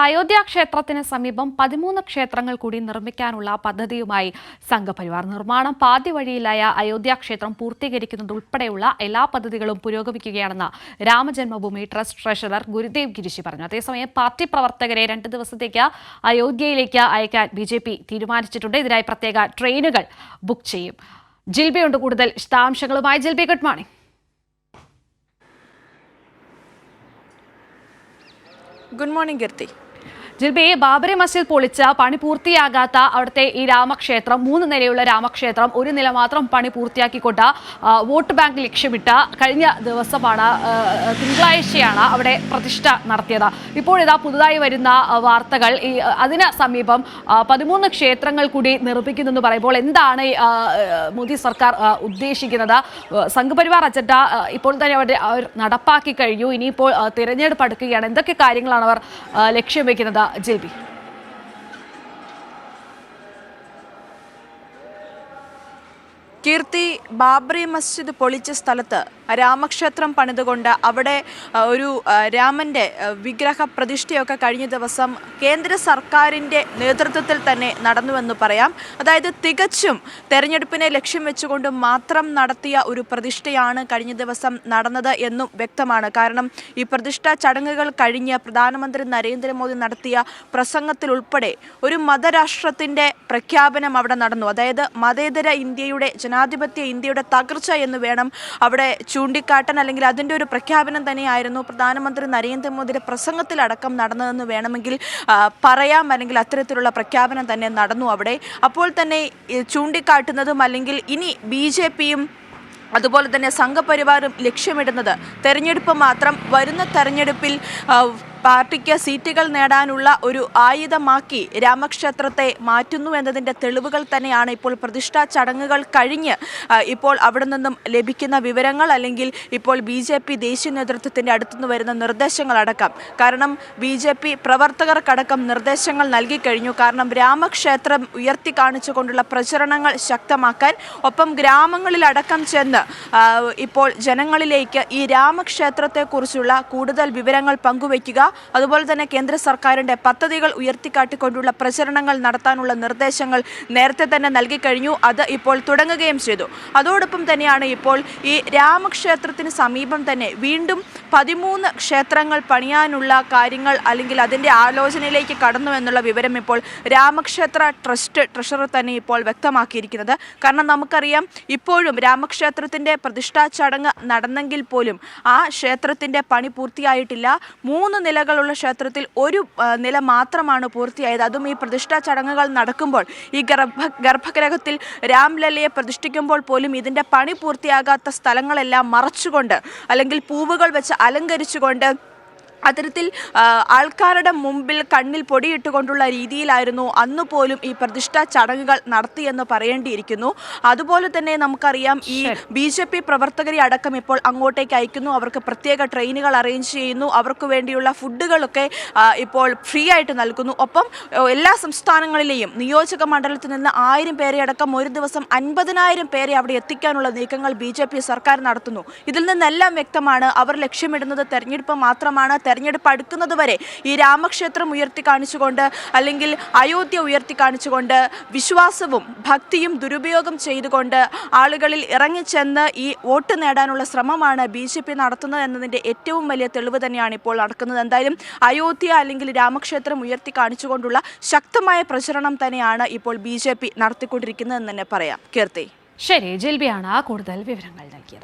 അയോധ്യ ക്ഷേത്രത്തിന് സമീപം 13 ക്ഷേത്രങ്ങൾ കൂടി നിർമ്മിക്കാനുള്ള പദ്ധതിയുമായി സംഘപരിവാർ. നിർമ്മാണം പാതിവഴിയിലായ അയോധ്യ ക്ഷേത്രം പൂർത്തീകരിക്കുന്നതുൾപ്പെടെയുള്ള എല്ലാ പദ്ധതികളും പുരോഗമിക്കുകയാണെന്ന് രാമജന്മഭൂമി ട്രസ്റ്റ് ട്രഷറർ ഗുരുദേവ് ഗിരിശി പറഞ്ഞു. അതേസമയം പാർട്ടി പ്രവർത്തകരെ 2 ദിവസത്തേക്ക് അയോധ്യയിലേക്ക് അയക്കാൻ BJP തീരുമാനിച്ചിട്ടുണ്ട്. ഇതിനായി പ്രത്യേക ട്രെയിനുകൾ ബുക്ക് ചെയ്യും. ജിൽബിയുണ്ട് കൂടുതൽ വിശദാംശങ്ങളുമായി. Jilby, good morning. Good morning Keerthi. Jilby, Babri Masjid പൊളിച്ച പണി പൂർത്തിയാകാത്ത അവിടുത്തെ ഈ രാമക്ഷേത്രം, 3 നിലയുള്ള രാമക്ഷേത്രം 1 നില മാത്രം പണി പൂർത്തിയാക്കിക്കൊണ്ട് വോട്ട് ബാങ്ക് ലക്ഷ്യമിട്ട് കഴിഞ്ഞ ദിവസമാണ്, തിങ്കളാഴ്ചയാണ് അവിടെ പ്രതിഷ്ഠ നടത്തിയത്. ഇപ്പോഴിതാ പുതുതായി വരുന്ന വാർത്തകൾ അതിന് സമീപം 13 ക്ഷേത്രങ്ങൾ കൂടി നിർമ്മിക്കുന്നെന്ന് പറയുമ്പോൾ എന്താണ് മോദി സർക്കാർ ഉദ്ദേശിക്കുന്നത്? സംഘപരിവാർ അജണ്ട ഇപ്പോൾ തന്നെ അവർ നടപ്പാക്കി കഴിഞ്ഞു. ഇനിയിപ്പോൾ തിരഞ്ഞെടുപ്പ് അടുക്കുകയാണ്. എന്തൊക്കെ കാര്യങ്ങളാണ് അവർ ലക്ഷ്യം വെക്കുന്നത്? ജിൽബി, കീർത്തി, ബാബറി മസ്ജിദ് പൊളിച്ച സ്ഥലത്ത് രാമക്ഷേത്രം പണിതുകൊണ്ട് അവിടെ ഒരു രാമൻ്റെ വിഗ്രഹ പ്രതിഷ്ഠയൊക്കെ കഴിഞ്ഞ ദിവസം കേന്ദ്ര സർക്കാരിൻ്റെ നേതൃത്വത്തിൽ തന്നെ നടന്നുവെന്ന് പറയാം. അതായത് തികച്ചും തെരഞ്ഞെടുപ്പിനെ ലക്ഷ്യം വെച്ചുകൊണ്ട് മാത്രം നടത്തിയ ഒരു പ്രതിഷ്ഠയാണ് കഴിഞ്ഞ ദിവസം നടന്നത് എന്നും വ്യക്തമാണ്. കാരണം ഈ പ്രതിഷ്ഠാ ചടങ്ങുകൾ കഴിഞ്ഞ് പ്രധാനമന്ത്രി നരേന്ദ്രമോദി നടത്തിയ പ്രസംഗത്തിൽ ഉൾപ്പെടെ ഒരു മതരാഷ്ട്രത്തിൻ്റെ പ്രഖ്യാപനം അവിടെ നടന്നു. അതായത് മതേതര ഇന്ത്യയുടെ, ജനാധിപത്യ ഇന്ത്യയുടെ തകർച്ച എന്ന് വേണം അവിടെ ചൂണ്ടിക്കാട്ടാൻ, അല്ലെങ്കിൽ അതിൻ്റെ ഒരു പ്രഖ്യാപനം തന്നെയായിരുന്നു പ്രധാനമന്ത്രി നരേന്ദ്രമോദിയുടെ പ്രസംഗത്തിലടക്കം നടന്നതെന്ന് വേണമെങ്കിൽ പറയാം. അല്ലെങ്കിൽ അത്തരത്തിലുള്ള പ്രഖ്യാപനം തന്നെ നടന്നു അവിടെ. അപ്പോൾ തന്നെ ചൂണ്ടിക്കാട്ടുന്നതും അല്ലെങ്കിൽ ഇനി BJPയും അതുപോലെ തന്നെ സംഘപരിവാറും ലക്ഷ്യമിടുന്നത് തെരഞ്ഞെടുപ്പ് മാത്രം, വരുന്ന തെരഞ്ഞെടുപ്പിൽ പാർട്ടിക്ക് സീറ്റുകൾ നേടാനുള്ള ഒരു ആയുധമാക്കി രാമക്ഷേത്രത്തെ മാറ്റുന്നു എന്നതിൻ്റെ തെളിവുകൾ തന്നെയാണ് ഇപ്പോൾ പ്രതിഷ്ഠാ ചടങ്ങുകൾ കഴിഞ്ഞ് ഇപ്പോൾ അവിടെ നിന്നും ലഭിക്കുന്ന വിവരങ്ങൾ, അല്ലെങ്കിൽ ഇപ്പോൾ BJP ദേശീയ നേതൃത്വത്തിൻ്റെ അടുത്തുനിന്ന് വരുന്ന നിർദ്ദേശങ്ങളടക്കം. കാരണം BJP പ്രവർത്തകർക്കടക്കം നിർദ്ദേശങ്ങൾ നൽകിക്കഴിഞ്ഞു. കാരണം രാമക്ഷേത്രം ഉയർത്തി കാണിച്ചുകൊണ്ടുള്ള പ്രചരണങ്ങൾ ശക്തമാക്കാൻ, ഒപ്പം ഗ്രാമങ്ങളിലടക്കം ചെന്ന് ഇപ്പോൾ ജനങ്ങളിലേക്ക് ഈ രാമക്ഷേത്രത്തെക്കുറിച്ചുള്ള കൂടുതൽ വിവരങ്ങൾ പങ്കുവയ്ക്കുക, അതുപോലെ തന്നെ കേന്ദ്ര സർക്കാരിൻ്റെ പദ്ധതികൾ ഉയർത്തിക്കാട്ടിക്കൊണ്ടുള്ള പ്രചരണങ്ങൾ നടത്താനുള്ള നിർദ്ദേശങ്ങൾ നേരത്തെ തന്നെ നൽകിക്കഴിഞ്ഞു. അത് ഇപ്പോൾ തുടങ്ങുകയും ചെയ്തു. അതോടൊപ്പം തന്നെയാണ് ഇപ്പോൾ ഈ രാമക്ഷേത്രത്തിന് സമീപം തന്നെ വീണ്ടും 13 ക്ഷേത്രങ്ങൾ പണിയാനുള്ള കാര്യങ്ങൾ, അല്ലെങ്കിൽ അതിൻ്റെ ആലോചനയിലേക്ക് കടന്നു എന്നുള്ള വിവരം ഇപ്പോൾ രാമക്ഷേത്ര ട്രസ്റ്റ് ട്രഷറർ തന്നെ ഇപ്പോൾ വ്യക്തമാക്കിയിരിക്കുന്നത്. കാരണം നമുക്കറിയാം, ഇപ്പോഴും രാമക്ഷേത്രത്തിൻ്റെ പ്രതിഷ്ഠാ ചടങ്ങ് നടന്നെങ്കിൽ പോലും ആ ക്ഷേത്രത്തിൻ്റെ പണി പൂർത്തിയായിട്ടില്ല. 3 നിലകളുള്ള ക്ഷേത്രത്തിൽ 1 നില മാത്രമാണ് പൂർത്തിയായത്. അതും ഈ പ്രതിഷ്ഠാ ചടങ്ങുകൾ നടക്കുമ്പോൾ, ഈ ഗർഭഗൃഹത്തിൽ രാംലല്ലയെ പ്രതിഷ്ഠിക്കുമ്പോൾ പോലും ഇതിൻ്റെ പണി പൂർത്തിയാകാത്ത സ്ഥലങ്ങളെല്ലാം മറച്ചുകൊണ്ട്, അല്ലെങ്കിൽ പൂവുകൾ വെച്ച് അലങ്കരിച്ചുകൊണ്ട്, അത്തരത്തിൽ ആൾക്കാരുടെ മുമ്പിൽ കണ്ണിൽ പൊടിയിട്ടുകൊണ്ടുള്ള രീതിയിലായിരുന്നു അന്ന് പോലും ഈ പ്രതിഷ്ഠാ ചടങ്ങുകൾ നടത്തിയെന്ന് പറയേണ്ടിയിരിക്കുന്നു. അതുപോലെ തന്നെ നമുക്കറിയാം, ഈ BJP പ്രവർത്തകരെ അടക്കം ഇപ്പോൾ അങ്ങോട്ടേക്ക് അയക്കുന്നു. അവർക്ക് പ്രത്യേക ട്രെയിനുകൾ അറേഞ്ച് ചെയ്യുന്നു. അവർക്ക് വേണ്ടിയുള്ള ഫുഡുകളൊക്കെ ഇപ്പോൾ ഫ്രീ ആയിട്ട് നൽകുന്നു. ഒപ്പം എല്ലാ സംസ്ഥാനങ്ങളിലെയും നിയോജക മണ്ഡലത്തിൽ നിന്ന് 1000 പേരെ അടക്കം ഒരു ദിവസം 50,000 പേരെ അവിടെ എത്തിക്കാനുള്ള നീക്കങ്ങൾ BJP സർക്കാർ നടത്തുന്നു. ഇതിൽ നിന്നെല്ലാം വ്യക്തമാണ്, അവർ ലക്ഷ്യമിടുന്നത് തെരഞ്ഞെടുപ്പ് മാത്രമാണ്. തെരഞ്ഞെടുപ്പ് അടുക്കുന്നത് വരെ ഈ രാമക്ഷേത്രം ഉയർത്തി കാണിച്ചുകൊണ്ട്, അല്ലെങ്കിൽ അയോധ്യ ഉയർത്തി കാണിച്ചുകൊണ്ട്, വിശ്വാസവും ഭക്തിയും ദുരുപയോഗം ചെയ്തുകൊണ്ട് ആളുകളിൽ ഇറങ്ങിച്ചെന്ന് ഈ വോട്ട് നേടാനുള്ള ശ്രമമാണ് BJP നടത്തുന്നത് എന്നതിൻ്റെ ഏറ്റവും വലിയ തെളിവ് തന്നെയാണ് ഇപ്പോൾ നടക്കുന്നത്. എന്തായാലും അയോധ്യ അല്ലെങ്കിൽ രാമക്ഷേത്രം ഉയർത്തി കാണിച്ചുകൊണ്ടുള്ള ശക്തമായ പ്രചരണം തന്നെയാണ് ഇപ്പോൾ BJP നടത്തിക്കൊണ്ടിരിക്കുന്നതെന്ന് തന്നെ പറയാം. കീർത്തി, ശരി. ജിൽബിയാണ് കൂടുതൽ വിവരങ്ങൾ നൽകിയത്.